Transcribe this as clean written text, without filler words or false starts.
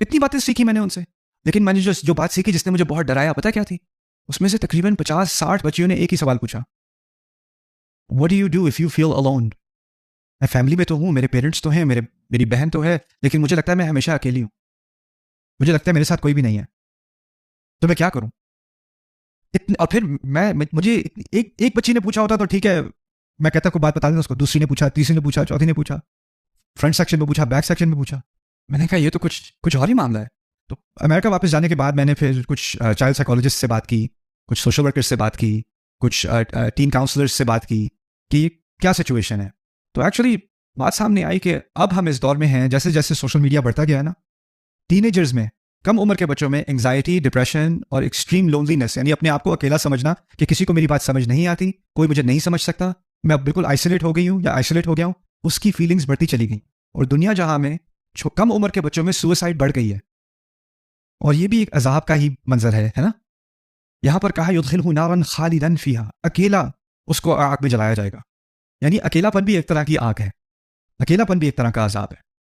इतनी बातें सीखी मैंने उनसे, लेकिन मैंने जो बात सीखी जिसने मुझे बहुत डराया, पता क्या थी? उसमें से तकरीबन 50-60 बच्चियों ने एक ही सवाल पूछा, what do you do if you feel alone? मैं फैमिली में तो हूँ, मेरे पेरेंट्स तो हैं, मेरी बहन तो है, लेकिन मुझे लगता है मैं हमेशा अकेली हूँ, मुझे लगता है मेरे साथ कोई भी नहीं है, तो मैं क्या करूँ? और फिर मुझे एक बच्ची ने पूछा होता तो ठीक है, मैं कहता कोई बात बता देना उसको, दूसरी ने पूछा, तीसरी ने पूछा, चौथी ने पूछा, फ्रंट सेक्शन में पूछा, बैक सेक्शन में पूछा। मैंने कहा ये तो कुछ और ही मामला है। तो अमेरिका वापस जाने के बाद मैंने फिर कुछ चाइल्ड साइकोलॉजिस्ट से बात की, कुछ सोशल वर्कर्स से बात की, कुछ टीन काउंसलर्स से बात की कि क्या सिचुएशन है। तो एक्चुअली बात सामने आई कि अब हम इस दौर में हैं, जैसे जैसे सोशल मीडिया बढ़ता गया है ना, टीनेजर्स में, कम उम्र के बच्चों में एंग्जाइटी, डिप्रेशन और एक्सट्रीम लोनलीनेस, यानी अपने आप को अकेला समझना कि किसी को मेरी बात समझ नहीं आती, कोई मुझे नहीं समझ सकता, मैं अब बिल्कुल आइसोलेट हो गई हूँ या आइसोलेट हो गया हूँ, उसकी फीलिंग्स बढ़ती चली गई। और दुनिया जहां में कम उम्र के बच्चों में सुसाइड बढ़ गई है, और ये भी एक अजाब का ही मंजर है ना? यहां पर कहा युदखिलहु नारन खालिदन फीहा, अकेला उसको आग में जलाया जाएगा। यानी अकेलापन भी एक तरह की आग है, अकेलापन भी एक तरह का अजाब है।